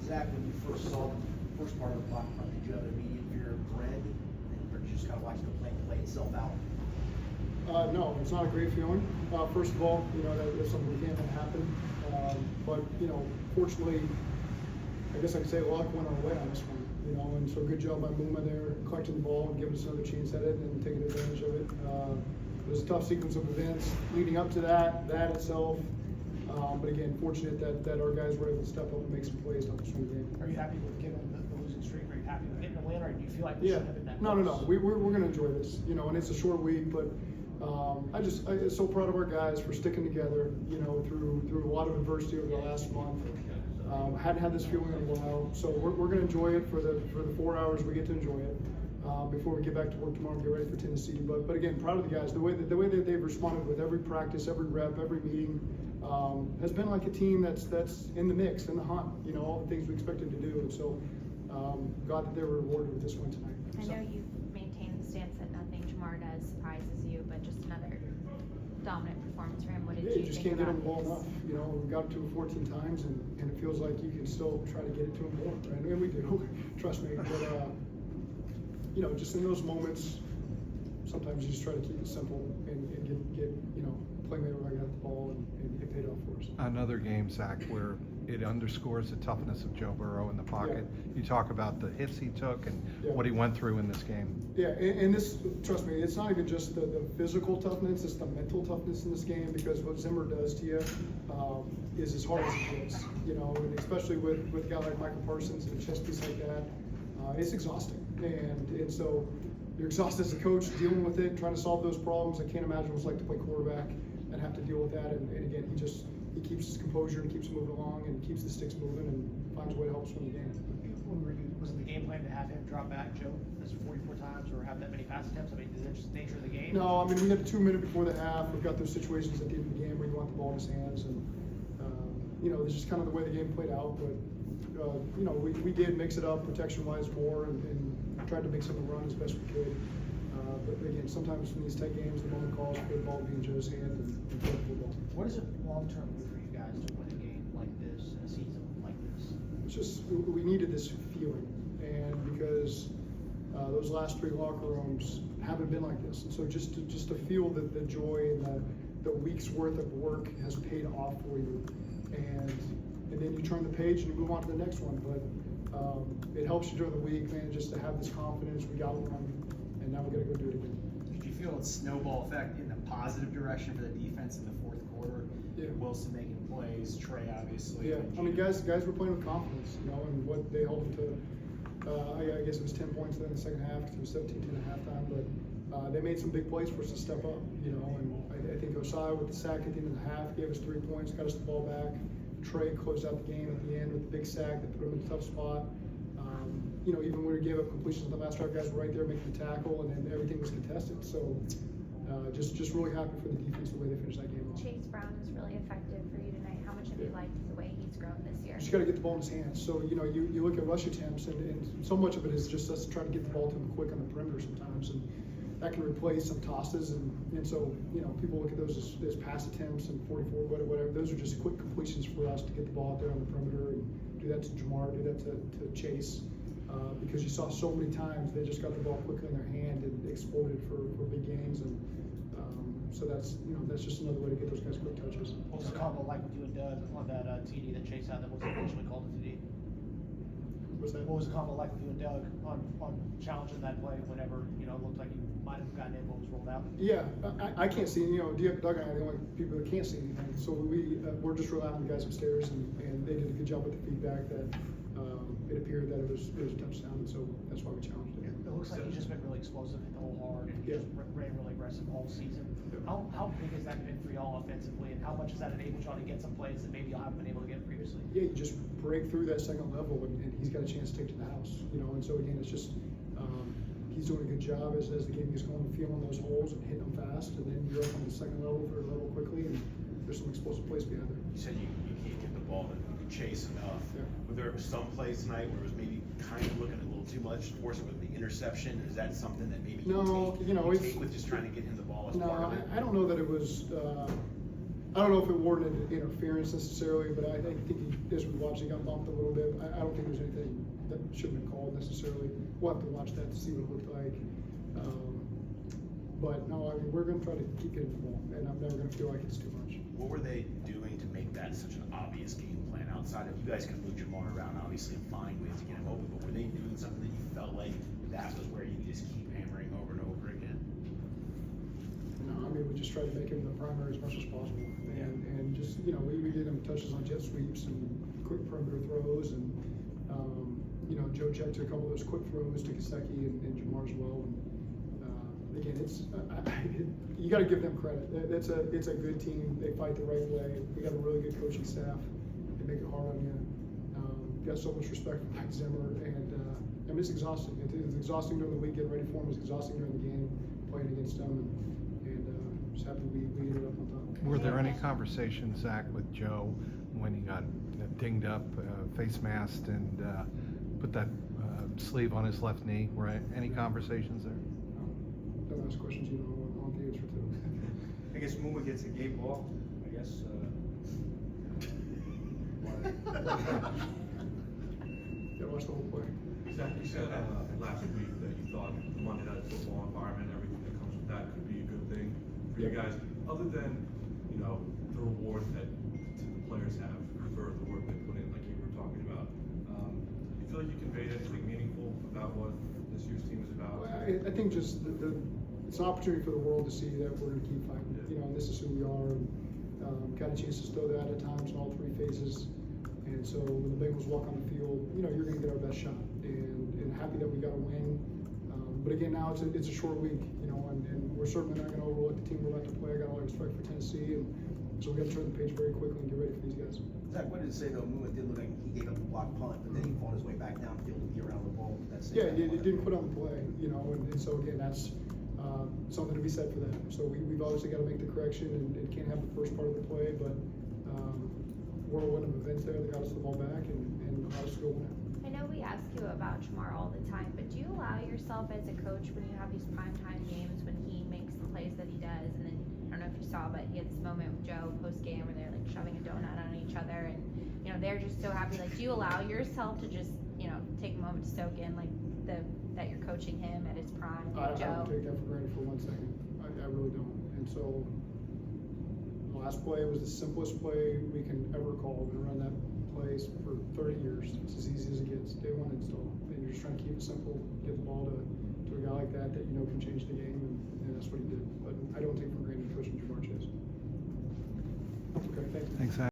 Zac, when you first saw the first part of the block, did you have an immediate fear of dread, or did you just kind of watch the play itself out? No, it's not a great feeling. First of all, that's something we can't have happen. But fortunately, I guess I could say luck went our way on this one. And so good job by Muma there, collecting the ball and giving us another chance at it and taking advantage of it. It was a tough sequence of events leading up to that itself. But again, fortunate that our guys were able to step up and make some plays to help us win the game. Are you happy with given the losing streak? Are you happy with getting a win, or do you feel like we Yeah. should have been that No. close? We're going to enjoy this, and it's a short week, but I'm so proud of our guys for sticking together, through a lot of adversity over the last month. Hadn't had this feeling in a while, so we're going to enjoy it for the 4 hours we get to enjoy it before we get back to work tomorrow and get ready for Tennessee. But again, proud of the guys. The way that they've responded with every practice, every rep, every meeting has been like a team that's in the mix, in the hunt. All the things we expected to do, and so glad that they were rewarded with this one tonight. I know you've maintained the stance that nothing Jamar does surprises you, but just another dominant performance for him. What did Yeah, you you just think can't get about him the ball his? enough. We got to him 14 times, and it feels like you can still try to get it to him more, right? And we do, trust me. But just in those moments, sometimes you just try to keep it simple and get playmaker right at the ball, and it paid off for us. Another game, Zac, where it underscores the toughness of Joe Burrow in the pocket. Yeah. You talk about the hits he took and Yeah. what he went through in this game. Yeah, and this, trust me, it's not even just the physical toughness, it's the mental toughness in this game, because what Zimmer does to you is as hard as it gets, and especially with a guy like Michael Parsons and a chest piece like that, it's exhausting. And so you're exhausted as a coach dealing with it, trying to solve those problems. I can't imagine what it's like to play quarterback and have to deal with that. And again, he keeps his composure and keeps moving along and keeps the sticks moving and finds a way to help us win the game. Was it the game plan to have him drop back, Joe, this 44 times, or have that many pass attempts? I mean, is it just the nature of the game? No, I mean, we had the 2 minute before the half. We've got those situations at the end of the game where you want the ball in his hands, and it's just kind of the way the game played out. But we did mix it up protection-wise more and tried to make something run as best we could. But again, sometimes in these tight games, the moment calls for the ball to be in Joe's hand and play the football. What is it long-term for you guys to win a game like this, in a season like this? It's just, we needed this feeling, and because those last 3 locker rooms haven't been like this, and so just to feel the joy and the week's worth of work has paid off for you, and then you turn the page and you move on to the next one. But it helps you during the week, man, just to have this confidence. We got one, and now we got to go do it again. Did you feel a snowball effect in the positive direction for the defense in the fourth quarter? Yeah. Wilson making plays, Trey obviously. Yeah, I mean, guys were playing with confidence, and what they held them to. I guess it was 10 points in the second half because it was 17-10 at halftime, but they made some big plays for us to step up, and I think Osai with the sack at the end of the half gave us 3 points, got us the ball back. Trey closed out the game at the end with the big sack that put him in a tough spot. Even when we gave up completions on the last drive, guys were right there making the tackle, and then everything was contested. So just really happy for the defense, the way they finished that game. Chase Brown was really effective for you tonight. How much have you liked the way he's grown this year? Just got to get the ball in his hands. So, you look at rush attempts, and so much of it is just us trying to get the ball to him quick on the perimeter sometimes. And that can replace some tosses. And so, people look at those as pass attempts and 44, whatever. Those are just quick completions for us to get the ball out there on the perimeter and do that to Jamar, do that to Chase. Because you saw so many times they just got the ball quickly in their hand and exploded for big gains. And so that's just another way to get those guys quick touches. What was the combo like with you and Doug on that TD that Chase had that was eventually called a TD? What was the combo like with you and Doug on challenging that play whenever it looked like he might have gotten in what was rolled out? Yeah, I can't see. Doug and I are the only people that can't see anything. So we're just relying on the guys upstairs, and they did a good job with the feedback that it appeared that it was a touchdown, and so that's why we challenged it. It looks like he's just been really explosive, hit the hole hard, and he just ran really aggressive all season. How big has that been for y'all offensively, and how much has that enabled y'all to get some plays that maybe y'all haven't been able to get previously? Yeah, you just break through that second level, and he's got a chance to take to the house. And so again, it's just he's doing a good job as the game gets going, feeling those holes and hitting them fast, and then you're up on the second level, third level quickly, and there's some explosive plays behind there. You said you can't get the ball to Chase enough. Yeah. Were there some plays tonight where it was maybe kind of looking a little too much, force it with the interception? Is that something that maybe No, you it's take with just trying to get him the ball as No, part of it? I don't know that it was I don't know if it warranted interference necessarily, but I think he, as we watched, he got bumped a little bit. I don't think there's anything that should have been called necessarily. We'll have to watch that to see what it looked like. But no, I mean, we're gonna try to keep getting the ball, and I'm never gonna feel like it's too much. What were they doing to make that such an obvious game plan outside of, you guys can move Jamar around, obviously, and find ways to get him open, but were they doing something that you felt like that was where you just keep hammering over and over again? No, I mean, we just tried to make him the primary as much as possible, and just, you know, we did him touches on jet sweeps and quick perimeter throws, and, you know, Joe checked a couple of those quick throws to Gesicki and Jamar as well, and, again, you got to give them credit. It's a good team. They fight the right way. We got a really good coaching staff. They make it hard on you. Got so much respect for Mike Zimmer, and I mean, it's exhausting. It's exhausting during the week, getting ready for him. It's exhausting during the game, playing against them, and just happy we ended up on top. Were there any conversations, Zach, with Joe when he got dinged up, face masked, and put that sleeve on his left knee? Were any conversations there? Don't ask questions you don't want the answer to. I guess when we get to game ball, I guess, Gotta watch the whole play. Zach, you said last week that you thought the Monday Night Football environment, everything that comes with that could be a good thing for you guys. Other than, you know, the reward that the players have for the work they put in, like you were talking about, you feel like you conveyed anything meaningful about what this year's team is about? Well, I think just it's an opportunity for the world to see that we're going to keep fighting. You know, and this is who we are. And, got a chance to stow that at times in all three phases. And so when the Bengals walk on the field, you know, you're going to get our best shot. And happy that we got a win. But again, now it's a short week, you know, and we're certainly not going to overlook the team we're about to play. I got a lot of respect for Tennessee, and so we got to turn the page very quickly and get ready for these guys. Zach, what did it say though? Movement did look like he gave up a block punt, but then he fought his way back downfield to be around the ball. Yeah, it didn't put on the play, you know, and so again, that's something to be said for that. So we've obviously got to make the correction and can't have the first part of the play, but whirlwind of events there that got us the ball back and allowed us to go win. I know we ask you about Jamar all the time, but do you allow yourself as a coach when you have these primetime games when he makes the plays that he does, and then I don't know if you saw, but he had this moment with Joe post game where they're like shoving a donut on each other, and you know they're just so happy. Like, do you allow yourself to just take a moment to soak in like that you're coaching him at his prime, like Joe? I don't take that for granted for 1 second. I really don't. And so the last play was the simplest play we can ever call. We've been running that play for 30 years. It's as easy as it gets. Day one install. And you're just trying to keep it simple, get the ball to a guy like that you know can change the game, and that's what he did. But I don't take for granted coaching Jamar Chase. Okay, thank you. Thanks, Zach.